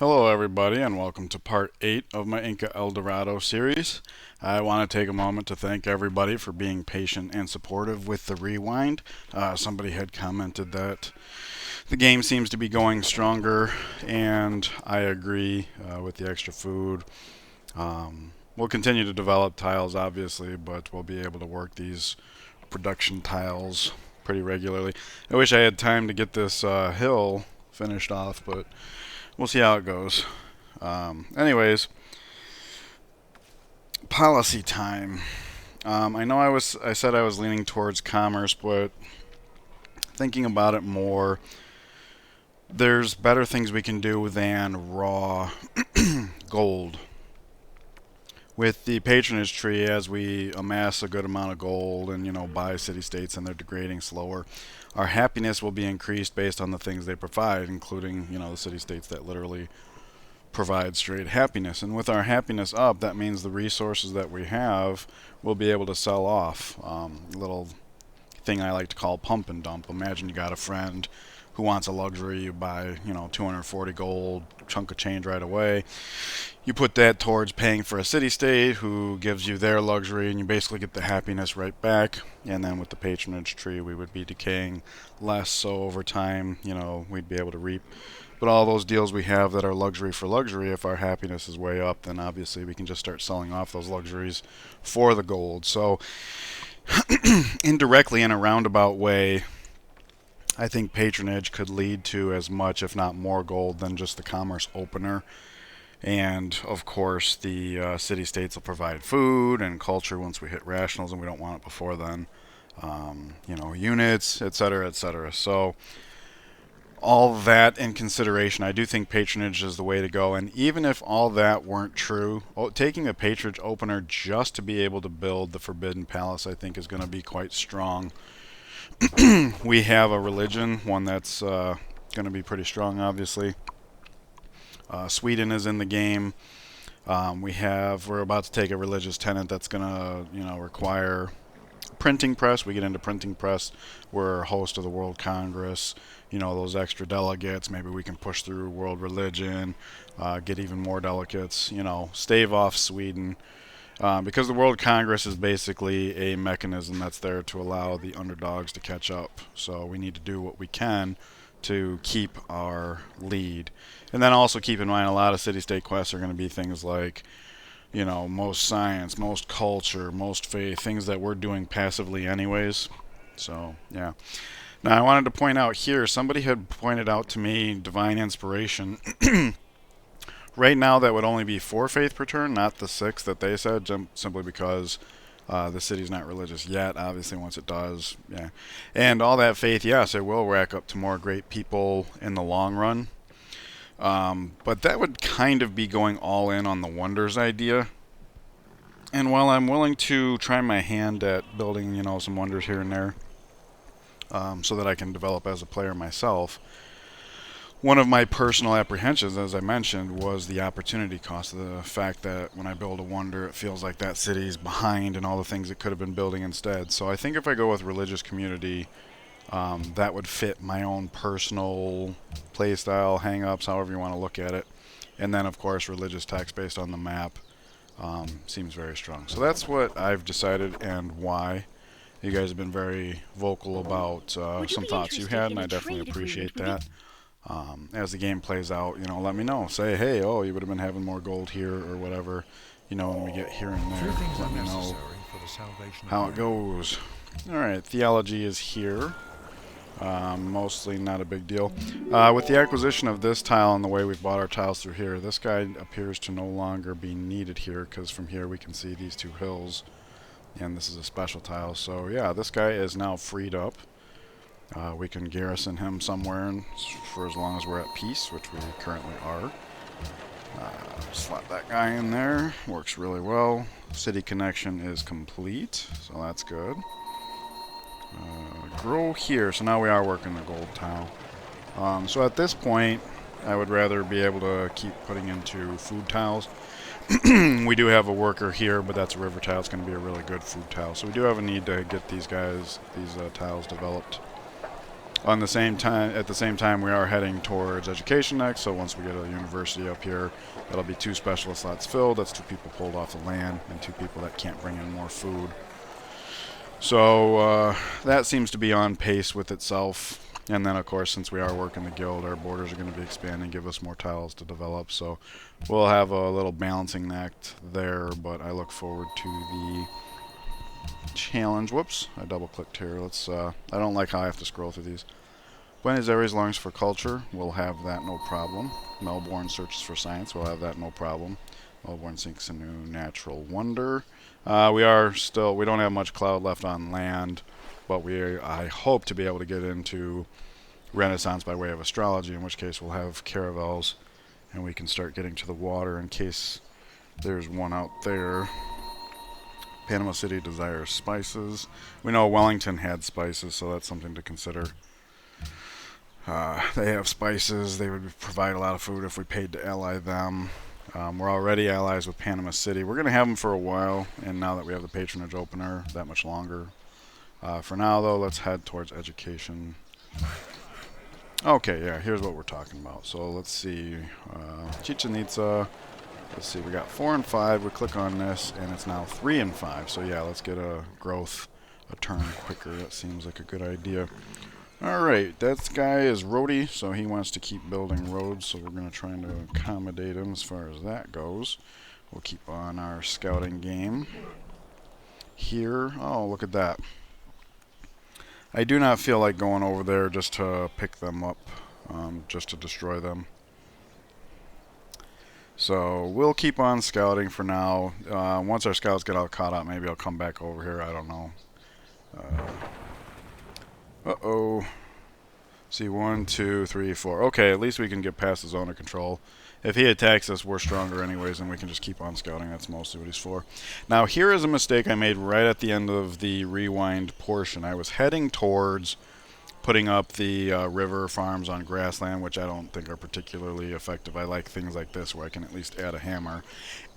Hello, everybody, and welcome to part 8 of my Inca El Dorado series. I want to take a moment to thank everybody for being patient and supportive with the rewind. Somebody had commented that the game seems to be going stronger, and I agree with the extra food. We'll continue to develop tiles, obviously, but we'll be able to work these production tiles pretty regularly. I wish I had time to get this hill finished off, but we'll see how it goes. Anyways, policy time. I know I said I was leaning towards commerce, but thinking about it more, there's better things we can do than raw gold. With the patronage tree, as we amass a good amount of gold and buy city states and they're degrading slower, our happiness will be increased based on the things they provide, including the city states that literally provide straight happiness. And with our happiness up, that means the resources that we have will be able to sell off. Little thing I like to call pump and dump. Imagine you got a friend who wants a luxury, you buy 240 gold, chunk of change right away. You put that towards paying for a city state who gives you their luxury, and you basically get the happiness right back. And then with the patronage tree, we would be decaying less, so over time, we'd be able to reap. But all those deals we have that are luxury for luxury, if our happiness is way up, then obviously we can just start selling off those luxuries for the gold. So indirectly, in a roundabout way, I think patronage could lead to as much, if not more, gold than just the commerce opener. And of course, the city states will provide food and culture once we hit rationals, and we don't want it before then. Units, etc., etc. So all that in consideration, I do think patronage is the way to go. And even if all that weren't true, taking a patronage opener just to be able to build the Forbidden Palace, I think, is going to be quite strong. We have a religion, one that's going to be pretty strong, obviously. Sweden is in the game. We're about to take a religious tenant that's going to, require printing press. We get into printing press. We're host of the World Congress. Those extra delegates. Maybe we can push through world religion, get even more delegates. Stave off Sweden. Because the World Congress is basically a mechanism that's there to allow the underdogs to catch up. So we need to do what we can to keep our lead. And then also keep in mind a lot of city-state quests are going to be things like, most science, most culture, most faith, things that we're doing passively anyways. So, yeah. Now, I wanted to point out here, somebody had pointed out to me divine inspiration. Right now, that would only be 4 faith per turn, not the 6 that they said, simply because the city's not religious yet. Obviously, once it does, yeah. And all that faith, yes, it will rack up to more great people in the long run. But that would kind of be going all in on the wonders idea. And while I'm willing to try my hand at building, some wonders here and there, so that I can develop as a player myself, one of my personal apprehensions, as I mentioned, was the opportunity cost. The fact that when I build a wonder, it feels like that city's behind in all the things it could have been building instead. So I think if I go with religious community, that would fit my own personal playstyle, hang-ups, however you want to look at it. And then, of course, religious text based on the map seems very strong. So that's what I've decided and why. You guys have been very vocal about some thoughts you had, and I definitely appreciate that. As the game plays out, let me know. Say, hey, oh, you would have been having more gold here or whatever. When we get here and there, let me know how it goes. Alright, theology is here. Mostly not a big deal. With the acquisition of this tile and the way we've bought our tiles through here, this guy appears to no longer be needed here, because from here we can see these 2 hills. And this is a special tile. So yeah, this guy is now freed up. We can garrison him somewhere for as long as we're at peace, which we currently are. Slap that guy in there. Works really well. City connection is complete, so that's good. Grow here. So now we are working the gold tile. So at this point, I would rather be able to keep putting into food tiles. We do have a worker here, but that's a river tile. It's going to be a really good food tile. So we do have a need to get these tiles developed. On the same time, at the same time, we are heading towards education next. So once we get a university up here, that'll be 2 specialist slots filled. That's 2 people pulled off the land and 2 people that can't bring in more food. So that seems to be on pace with itself. And then, of course, since we are working the guild, our borders are going to be expanding, give us more tiles to develop. So we'll have a little balancing act there. But I look forward to the challenge. Whoops, I double clicked here. Let's I don't like how I have to scroll through these. Buenos Aires longs for culture. We'll have that, no problem. Melbourne searches for science. We'll have that, no problem. Melbourne seeks a new natural wonder. We don't have much cloud left on land, but I hope to be able to get into Renaissance by way of astrology, in which case we'll have caravels and we can start getting to the water in case there's one out there. Panama City desires spices. We know Wellington had spices, so that's something to consider. They have spices. They would provide a lot of food if we paid to ally them. We're already allies with Panama City. We're going to have them for a while, and now that we have the patronage opener, that much longer. For now, though, let's head towards education. Okay, yeah, here's what we're talking about. So let's see. Chichen Itza. Let's see, we got 4 and 5. We click on this, and it's now 3 and 5. So yeah, let's get a growth a turn quicker. That seems like a good idea. Alright, that guy is roadie, so he wants to keep building roads, so we're going to try to accommodate him as far as that goes. We'll keep on our scouting game. Here, oh, look at that. I do not feel like going over there just to pick them up, just to destroy them. So we'll keep on scouting for now. Once our scouts get all caught up, maybe I'll come back over here. I don't know. Uh-oh. See, 1, 2, 3, 4. Okay, at least we can get past the zone of control. If he attacks us, we're stronger anyways, and we can just keep on scouting. That's mostly what he's for. Now, here is a mistake I made right at the end of the rewind portion. I was heading towards putting up the river farms on grassland, which I don't think are particularly effective. I like things like this where I can at least add a hammer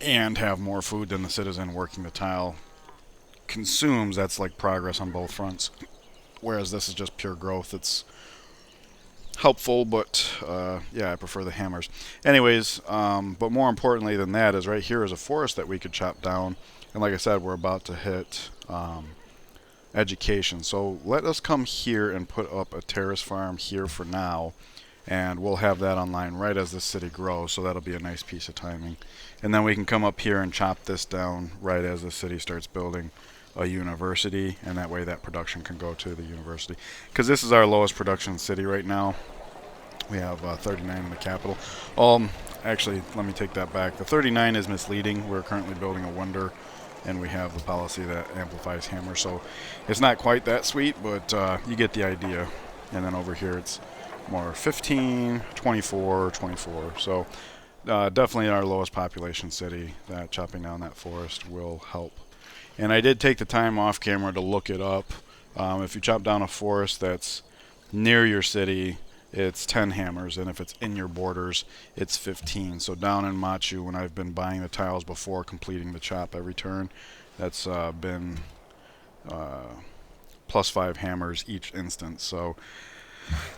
and have more food than the citizen working the tile consumes. That's like progress on both fronts. Whereas this is just pure growth. It's helpful, but yeah, I prefer the hammers. Anyways, but more importantly than that is right here is a forest that we could chop down. And like I said, we're about to hit education. So let us come here and put up a terrace farm here for now. And we'll have that online right as the city grows. So that'll be a nice piece of timing. And then we can come up here and chop this down right as the city starts building a university, and that way that production can go to the university, because this is our lowest production city right now. We have 39 in the capital. Actually, let me take that back. The 39 is misleading. We're currently building a wonder, and we have the policy that amplifies hammer, so it's not quite that sweet, but you get the idea. And then over here it's more 15, 24, 24. So definitely our lowest population city. That chopping down that forest will help. And I did take the time off camera to look it up. If you chop down a forest that's near your city, it's 10 hammers, and if it's in your borders, it's 15. So down in Machu, when I've been buying the tiles before completing the chop every turn, that's been plus 5 hammers each instance. So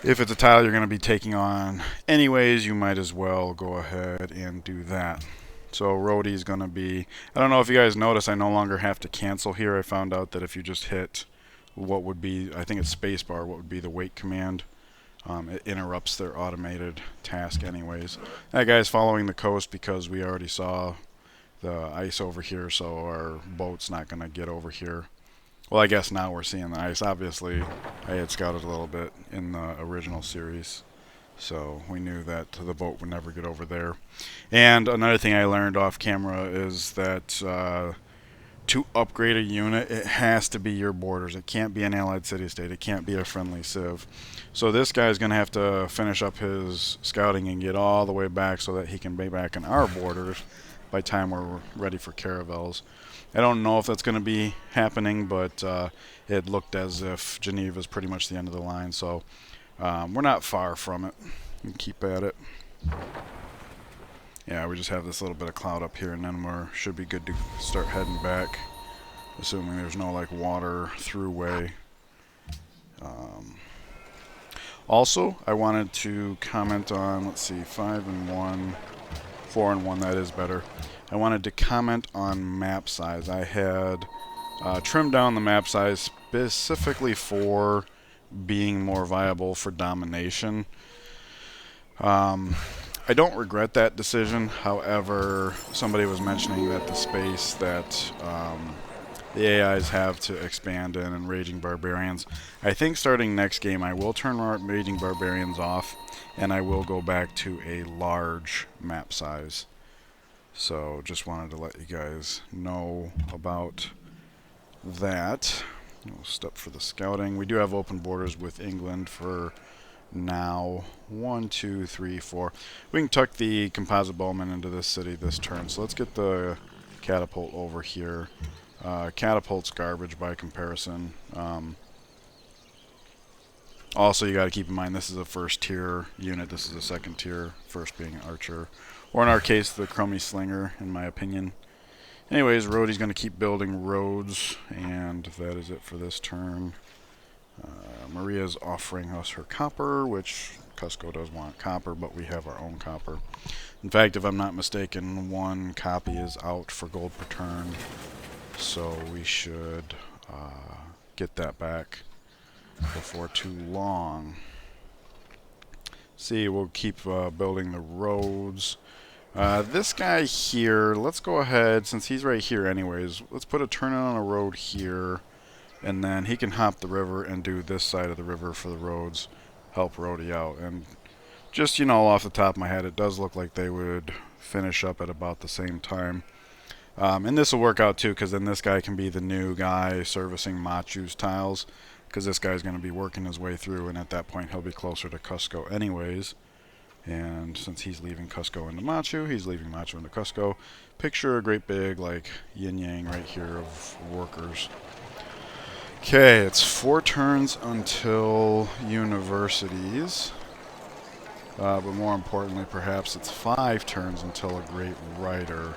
if it's a tile you're going to be taking on anyways, you might as well go ahead and do that. So roadie is going to be, I don't know if you guys notice, I no longer have to cancel here. I found out that if you just hit what would be, I think it's spacebar, what would be the wait command, it interrupts their automated task anyways. That guy's following the coast because we already saw the ice over here, so our boat's not going to get over here. Well, I guess now we're seeing the ice. Obviously, I had scouted a little bit in the original series, so we knew that the boat would never get over there. And another thing I learned off camera is that to upgrade a unit, it has to be your borders. It can't be an allied city-state. It can't be a friendly civ. So this guy's going to have to finish up his scouting and get all the way back so that he can be back in our borders by the time we're ready for caravels. I don't know if that's going to be happening, but it looked as if Geneva is pretty much the end of the line. So we're not far from it. We can keep at it. Yeah, we just have this little bit of cloud up here, and then we should be good to start heading back, assuming there's no like water throughway. Also, I wanted to comment on, let's see, 5 and 1, 4 and 1, that is better. I wanted to comment on map size. I had trimmed down the map size specifically for being more viable for domination. I don't regret that decision. However, somebody was mentioning that the space that the AIs have to expand in and Raging Barbarians. I think starting next game I will turn Raging Barbarians off and I will go back to a large map size. So just wanted to let you guys know about that. We'll step for the scouting. We do have open borders with England for now. 1, 2, 3, 4. We can tuck the composite bowman into this city this turn. So let's get the catapult over here. Catapult's garbage by comparison. Also, you got to keep in mind this is a first tier unit. This is a second tier, first being an archer. Or in our case, the crummy slinger, in my opinion. Anyways, Rhodey's going to keep building roads, and that is it for this turn. Maria's offering us her copper, which Cusco does want copper, but we have our own copper. In fact, if I'm not mistaken, 1 copy is out for gold per turn, so we should get that back before too long. See, we'll keep building the roads. This guy here, let's go ahead, since he's right here anyways, let's put a turn on a road here, and then he can hop the river and do this side of the river for the roads, help Rhodey out. And just, you know, off the top of my head, it does look like they would finish up at about the same time. And this will work out too, because then this guy can be the new guy servicing Machu's tiles, because this guy's going to be working his way through, and at that point he'll be closer to Cusco anyways. And since he's leaving Cusco into Machu, he's leaving Machu into Cusco. Picture a great big, like, yin-yang right here of workers. Okay, it's 4 turns until universities. But more importantly, perhaps it's 5 turns until a great writer.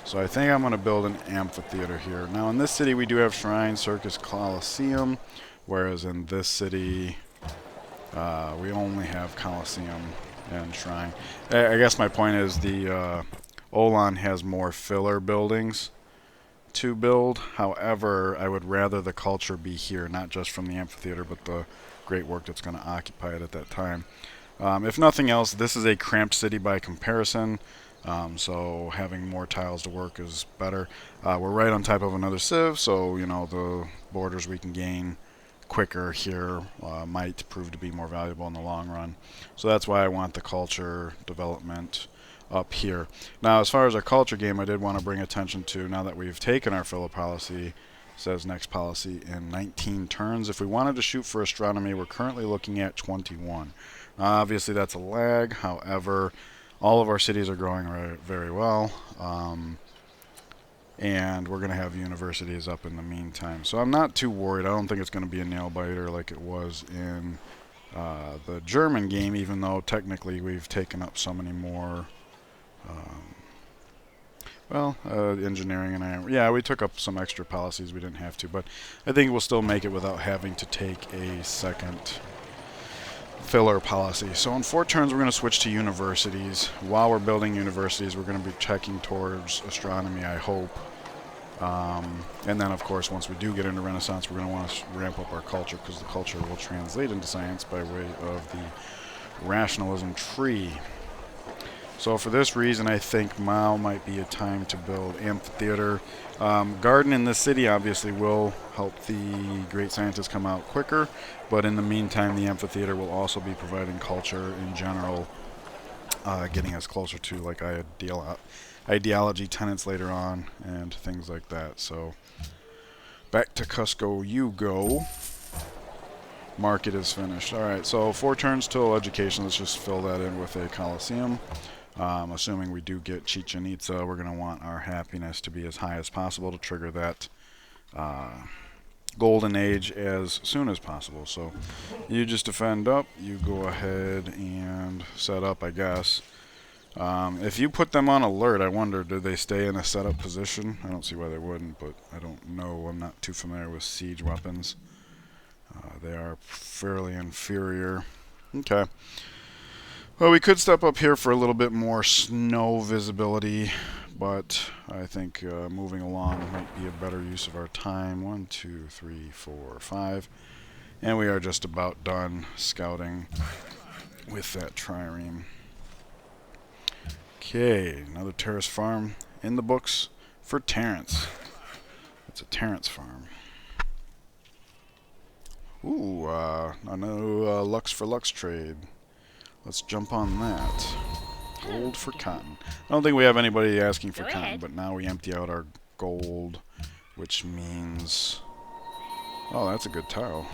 So I think I'm going to build an amphitheater here. Now in this city we do have Shrine, Circus, Colosseum, whereas in this city we only have Colosseum and Shrine. I guess my point is the Olan has more filler buildings to build. However, I would rather the culture be here, not just from the amphitheater, but the great work that's going to occupy it at that time. If nothing else, this is a cramped city by comparison, so having more tiles to work is better. We're right on top of another civ, so you know the borders we can gain quicker here might prove to be more valuable in the long run. So that's why I want the culture development up here. Now, as far as our culture game, I did want to bring attention to, now that we've taken our filler policy, says next policy in 19 turns. If we wanted to shoot for astronomy, we're currently looking at 21. Obviously, that's a lag. However, all of our cities are growing very well. And we're going to have universities up in the meantime. So I'm not too worried. I don't think it's going to be a nail-biter like it was in the German game, even though technically we've taken up so many more, engineering and yeah, we took up some extra policies we didn't have to, but I think we'll still make it without having to take a second filler policy. So in 4 turns we're going to switch to universities. While we're building universities, we're going to be checking towards astronomy, I hope. And then of course once we do get into Renaissance, we're going to want to ramp up our culture, because the culture will translate into science by way of the rationalism tree. So for this reason, I think Mao might be a time to build amphitheater. Garden in this city obviously will help the great scientists come out quicker, but in the meantime the amphitheater will also be providing culture in general, getting us closer to like ideology tenets later on and things like that. So back to Cusco you go. Market is finished. Alright, so 4 turns till education. Let's just fill that in with a Colosseum. Assuming we do get Chichen Itza, we're going to want our happiness to be as high as possible to trigger that golden age as soon as possible. So you just defend up, you go ahead and set up, I guess. If you put them on alert, I wonder, do they stay in a setup position? I don't see why they wouldn't, but I don't know. I'm not too familiar with siege weapons. They are fairly inferior. Okay. Well, we could step up here for a little bit more snow visibility, but I think moving along might be a better use of our time. 1, 2, 3, 4, 5. And we are just about done scouting with that trireme. Okay, another terrace farm in the books for Terrence. It's a Terrence farm. Ooh, a new Lux for Lux trade. Let's jump on that. Gold for cotton. I don't think we have anybody asking for cotton, but now we empty out our gold, which means... Oh, that's a good tile.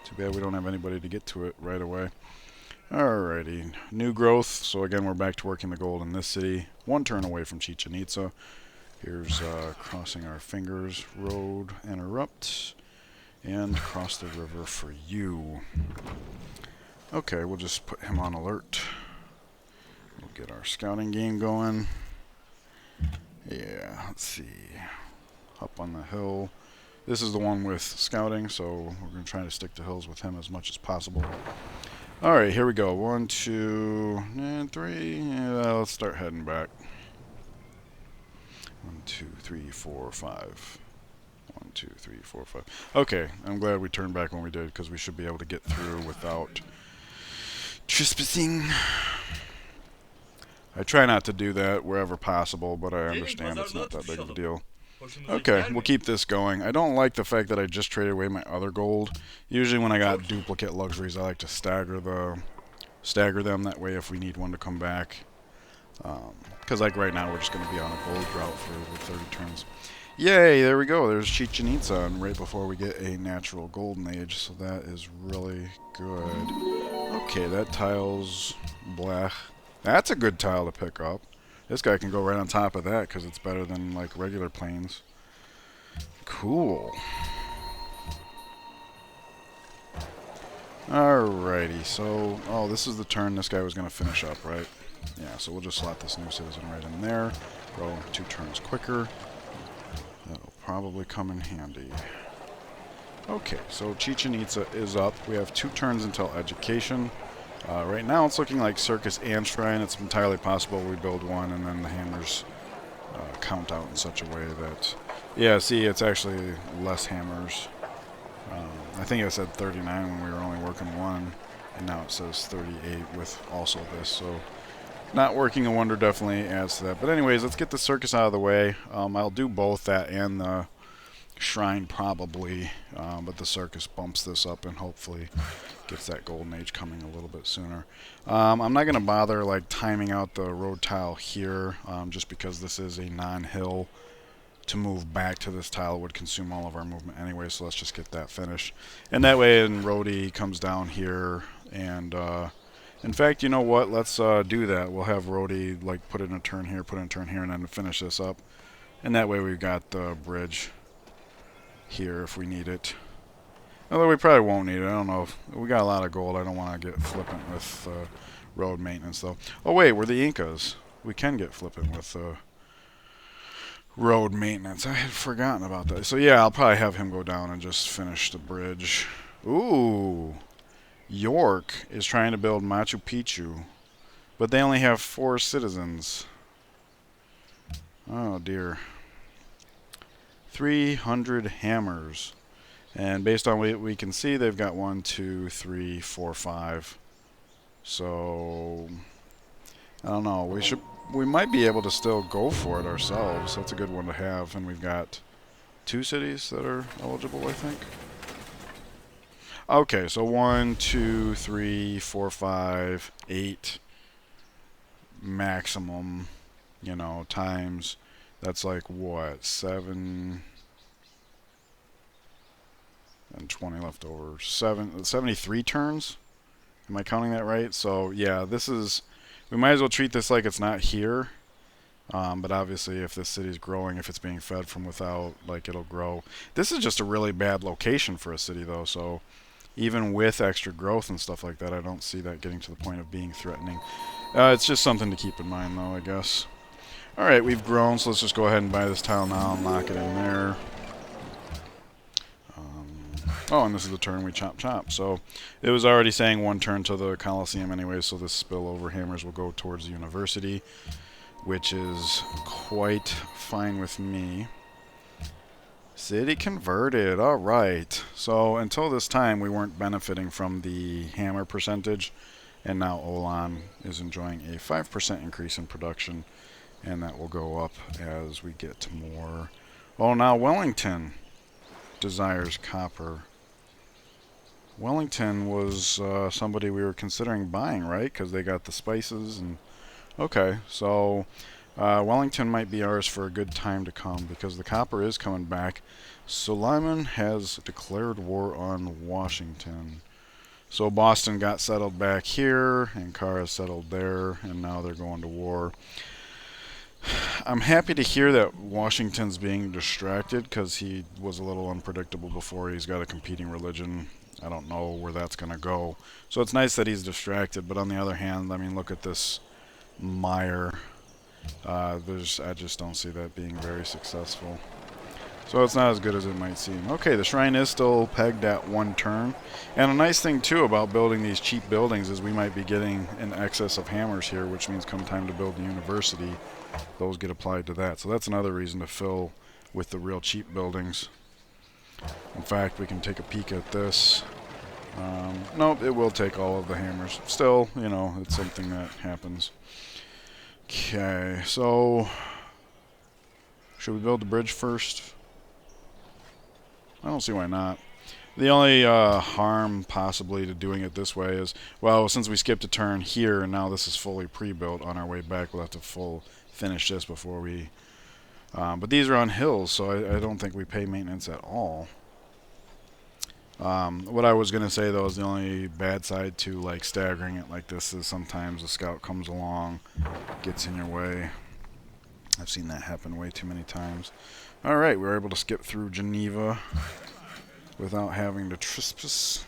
Too bad we don't have anybody to get to it right away. Alrighty, new growth. So again, we're back to working the gold in this city. 1 turn away from Chichen Itza. Here's crossing our fingers. Road interrupt. And cross the river for you. Okay, we'll just put him on alert. We'll get our scouting game going. Yeah, let's see. Up on the hill. This is the one with scouting, so we're going to try to stick to hills with him as much as possible. Alright, here we go. 1, 2, and 3. Yeah, let's start heading back. 1, 2, 3, 4, 5. 1, 2, 3, 4, 5. Okay, I'm glad we turned back when we did, because we should be able to get through without trespassing. I try not to do that wherever possible, but I understand it's not that big of a deal. Okay, we'll keep this going. I don't like the fact that I just traded away my other gold. Usually when I got duplicate luxuries, I like to stagger them. That way if we need one to come back. Because like right now, we're just going to be on a gold drought for 30 turns. Yay, there we go. There's Chichen Itza, and right before we get a natural golden age, so that is really good. Okay, that tile's black. That's a good tile to pick up. This guy can go right on top of that because it's better than like regular plains. Cool. Alrighty, so this is the turn this guy was going to finish up, right? Yeah, so we'll just slot this new citizen right in there. Go 2 turns quicker. That'll probably come in handy. Okay, so Chichen Itza is up. We have 2 turns until education. Right now it's looking like circus and shrine. It's entirely possible we build one and then the hammers count out in such a way that... Yeah, see, it's actually less hammers. I think it said 39 when we were only working 1, and now it says 38 with also this, so... Not working a wonder definitely adds to that. But anyways, let's get the circus out of the way. I'll do both that and the shrine probably, but the circus bumps this up and hopefully gets that golden age coming a little bit sooner. I'm not going to bother like timing out the road tile here, just because this is a non-hill. To move back to this tile would consume all of our movement anyway, so let's just get that finished. And that way, and roadie comes down here, and in fact, you know what? Let's do that. We'll have roadie like put in a turn here, put in a turn here, and then finish this up. And that way, we've got the bridge here if we need it. Although we probably won't need it. I don't know. If we got a lot of gold. I don't want to get flippant with road maintenance, though. Oh, wait. We're the Incas. We can get flippant with road maintenance. I had forgotten about that. So, yeah, I'll probably have him go down and just finish the bridge. Ooh. York is trying to build Machu Picchu. But they only have 4 citizens. Oh, dear. 300 hammers. And based on what we can see, they've got 1, 2, 3, 4, 5. So I don't know. We might be able to still go for it ourselves. That's a good one to have. And we've got 2 cities that are eligible, I think. Okay, so 1, 2, 3, 4, 5, 8 maximum, you know, times. That's like what, 7 and 20 left over. 73 turns? Am I counting that right? So yeah, this is, we might as well treat this like it's not here. But obviously if this city's growing, if it's being fed from without, like it'll grow. This is just a really bad location for a city though, so even with extra growth and stuff like that, I don't see that getting to the point of being threatening. It's just something to keep in mind though, I guess. Alright, we've grown, so let's just go ahead and buy this tile now and lock it in there. Oh, and this is the turn we chop chop. So it was already saying one turn to the Coliseum anyway, so this spillover hammers will go towards the university, which is quite fine with me. City converted. All right. So until this time, we weren't benefiting from the hammer percentage, and now Olan is enjoying a 5% increase in production, and that will go up as we get more. Oh, now Wellington desires copper. Wellington was somebody we were considering buying, right? Because they got the spices and okay, so Wellington might be ours for a good time to come because the copper is coming back. Suleiman has declared war on Washington. So Boston got settled back here, Ankara settled there, and now they're going to war. I'm happy to hear that Washington's being distracted because he was a little unpredictable before. He's got a competing religion. I don't know where that's going to go. So it's nice that he's distracted, but on the other hand, I mean, look at this mire. I just don't see that being very successful. So it's not as good as it might seem. Okay, the shrine is still pegged at one turn. And a nice thing, too, about building these cheap buildings is we might be getting an excess of hammers here, which means come time to build the university, those get applied to that. So that's another reason to fill with the real cheap buildings. In fact, we can take a peek at this. Nope, it will take all of the hammers. Still, you know, it's something that happens. Okay, so should we build the bridge first? I don't see why not. The only harm possibly to doing it this way is, well, since we skipped a turn here and now this is fully pre-built, on our way back we'll have to finish this before we... but these are on hills, so I don't think we pay maintenance at all. What I was going to say, though, is the only bad side to like staggering it like this is sometimes a scout comes along, gets in your way. I've seen that happen way too many times. Alright, we were able to skip through Geneva without having to trespass.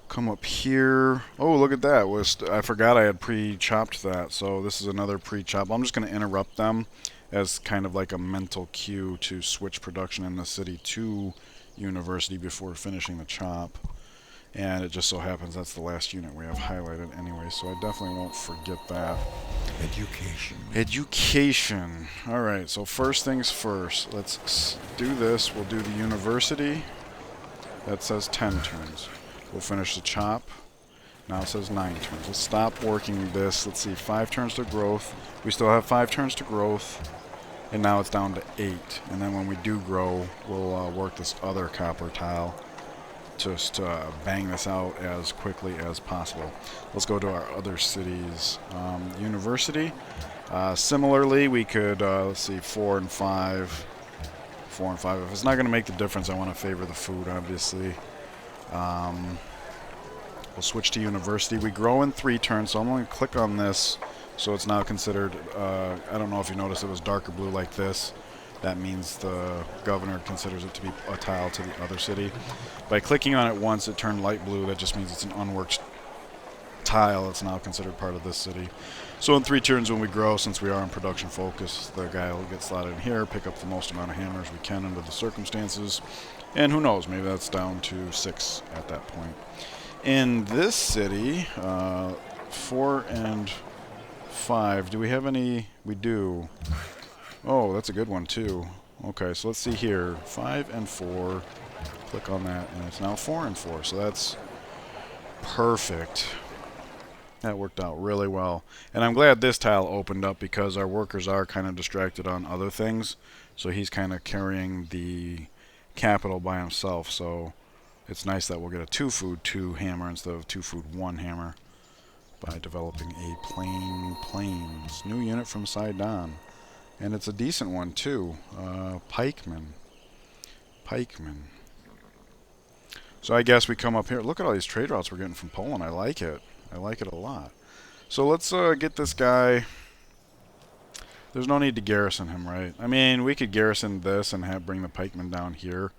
Come up here. Oh, look at that. I forgot I had pre-chopped that, so this is another pre-chop. I'm just going to interrupt them as kind of like a mental cue to switch production in the city to university before finishing the chop. And it just so happens that's the last unit we have highlighted anyway, so I definitely won't forget that. Education. Education. Alright, so first things first. Let's do this. We'll do the university. That says 10 turns. We'll finish the chop. Now it says 9 turns. Let's stop working this. Let's see, 5 turns to growth. We still have 5 turns to growth. And now it's down to 8. And then when we do grow, we'll work this other copper tile. Just bang this out as quickly as possible. Let's go to our other cities. University. Similarly, we could, let's see, 4 and 5. 4 and 5. If it's not going to make the difference, I want to favor the food, obviously. We'll switch to university. We grow in 3 turns, so I'm going to click on this. So it's now considered, I don't know if you noticed it was darker blue like this. That means the governor considers it to be a tile to the other city. By clicking on it once, it turned light blue. That just means it's an unworked tile. It's now considered part of this city. So in 3 turns when we grow, since we are on production focus, the guy will get slotted in here, pick up the most amount of hammers we can under the circumstances. And who knows, maybe that's down to 6 at that point. In this city, 4 and 5, do we have any? We do. Oh, that's a good one too. Okay, so let's see here. 5 and 4. Click on that, and it's now 4 and 4. So that's perfect. That worked out really well. And I'm glad this tile opened up because our workers are kind of distracted on other things. So he's kind of carrying the capital by himself. So it's nice that we'll get a 2 food 2 hammer instead of 2 food 1 hammer by developing a plain plains. New unit from Sidon. And it's a decent one, too. Pikeman. Pikeman. So I guess we come up here. Look at all these trade routes we're getting from Poland. I like it. I like it a lot. So let's get this guy. There's no need to garrison him, right? I mean, we could garrison this and bring the pikemen down here.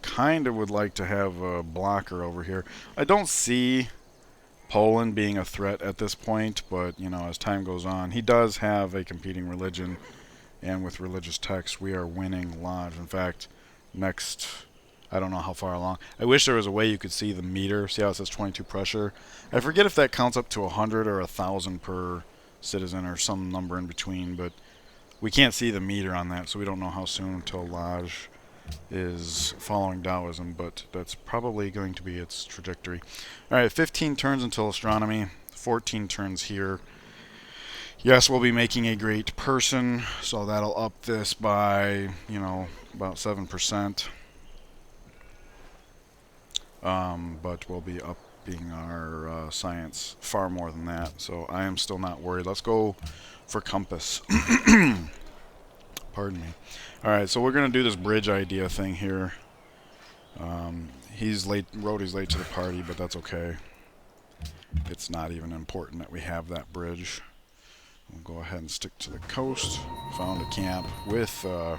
Kind of would like to have a blocker over here. I don't see Poland being a threat at this point, but you know, as time goes on, he does have a competing religion, and with religious texts, we are winning Lodge. In fact, next, I don't know how far along. I wish there was a way you could see the meter. See how it says 22 pressure? I forget if that counts up to 100 or 1,000 per citizen or some number in between, but we can't see the meter on that, so we don't know how soon until Lodge is following Taoism, but that's probably going to be its trajectory. Alright, 15 turns until astronomy, 14 turns here. Yes, we'll be making a great person, so that'll up this by, you know, about 7%. But we'll be upping our science far more than that, so I am still not worried. Let's go for compass. Pardon me. Alright, so we're going to do this bridge idea thing here. He's late. Rhodey's late to the party, but that's okay. It's not even important that we have that bridge. We'll go ahead and stick to the coast. Found a camp with a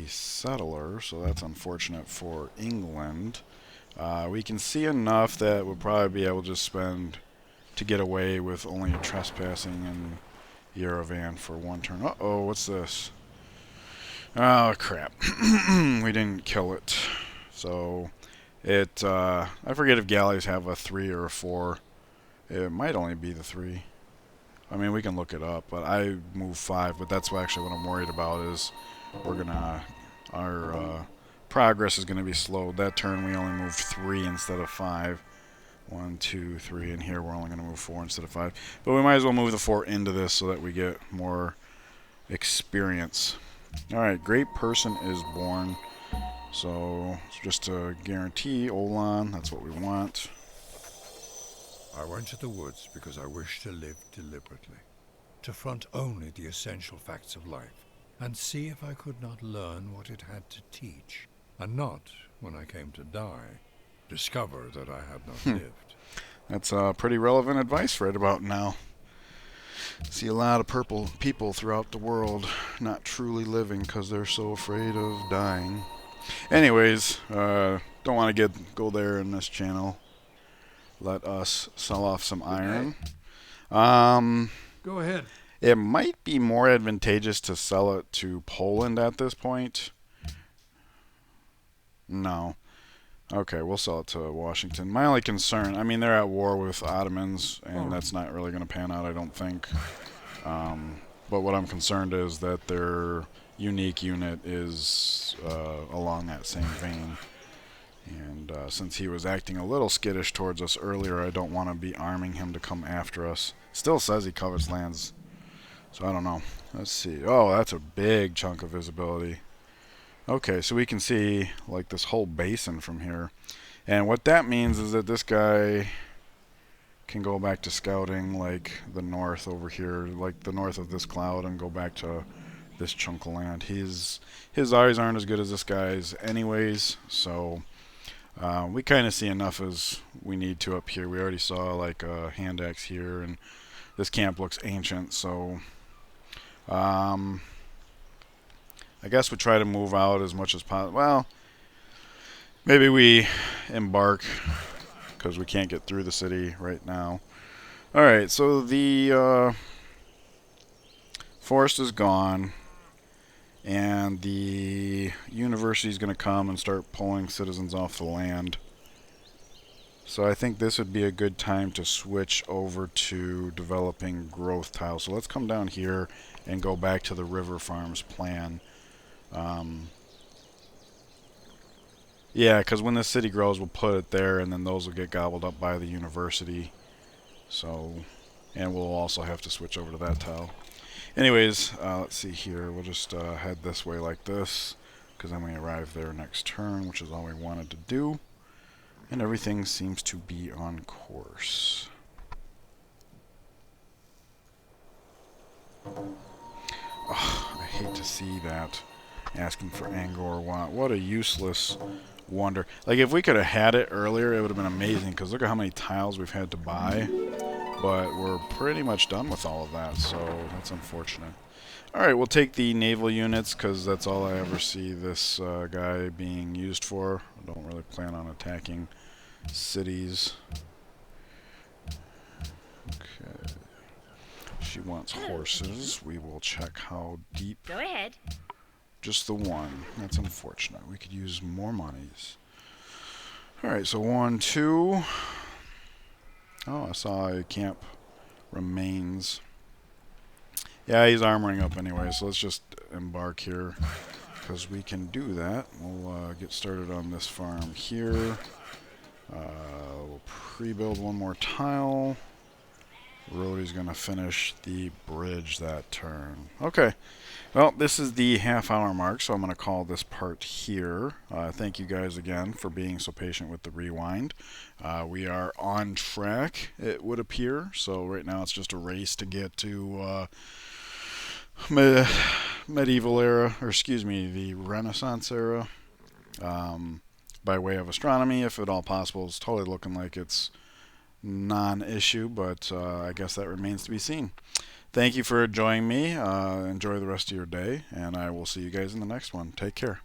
settler, so that's unfortunate for England. We can see enough that we'll probably be able to spend to get away with only trespassing and Yerevan for one turn. Uh-oh, what's this? Oh, crap. We didn't kill it. So, I forget if galleys have a 3 or a 4. It might only be the 3. I mean, we can look it up, but I move 5, but that's actually what I'm worried about is our progress is gonna be slowed. That turn we only moved 3 instead of 5. 1, 2, 3, and here we're only going to move 4 instead of 5. But we might as well move the 4 into this so that we get more experience. Alright, great person is born. So, just to guarantee Olan, that's what we want. I went to the woods because I wished to live deliberately, to front only the essential facts of life, and see if I could not learn what it had to teach, and not, when I came to die, discover that I had not lived. That's pretty relevant advice right about now. See a lot of purple people throughout the world not truly living because they're so afraid of dying. Anyways, don't want to go there in this channel. Let us sell off some iron. Go ahead. It might be more advantageous to sell it to Poland at this point. No. Okay, we'll sell it to Washington. My only concern, I mean, they're at war with Ottomans, and that's not really going to pan out, I don't think. But what I'm concerned is that their unique unit is along that same vein. And since he was acting a little skittish towards us earlier, I don't want to be arming him to come after us. Still says he covers lands, so I don't know. Let's see. Oh, that's a big chunk of visibility. Okay, so we can see like this whole basin from here. And what that means is that this guy can go back to scouting like the north over here, like the north of this cloud, and go back to this chunk of land. His eyes aren't as good as this guy's anyways, so we kind of see enough as we need to up here. We already saw like a hand axe here, and this camp looks ancient, so I guess we try to move out as much as possible. Well, maybe we embark because we can't get through the city right now. Alright, so the forest is gone, and the university is going to come and start pulling citizens off the land. So I think this would be a good time to switch over to developing growth tiles. So let's come down here and go back to the river farms plan. Yeah, because when this city grows, we'll put it there, and then those will get gobbled up by the university. So, and we'll also have to switch over to that tile. Anyways, let's see here. We'll just head this way like this, because then we arrive there next turn, which is all we wanted to do. And everything seems to be on course. Oh, I hate to see that. Asking for Angor Want. What a useless wonder. Like, if we could have had it earlier, it would have been amazing, because look at how many tiles we've had to buy. But we're pretty much done with all of that, so that's unfortunate. Alright, we'll take the naval units, because that's all I ever see this guy being used for. I don't really plan on attacking cities. Okay. She wants horses. We will check how deep. Go ahead. Just the one. That's unfortunate. We could use more monies. Alright, so 1, 2. Oh, I saw a camp remains. Yeah, he's armoring up anyway, so let's just embark here. Because we can do that. We'll get started on this farm here. We'll pre-build one more tile. Rhodey's going to finish the bridge that turn. Okay. Well, this is the half-hour mark, so I'm going to call this part here. Thank you guys again for being so patient with the rewind. We are on track, it would appear. So right now it's just a race to get to medieval era, or excuse me, the Renaissance era. By way of astronomy, if at all possible. It's totally looking like it's non-issue, but I guess that remains to be seen. Thank you for joining me. Enjoy the rest of your day, and I will see you guys in the next one. Take care.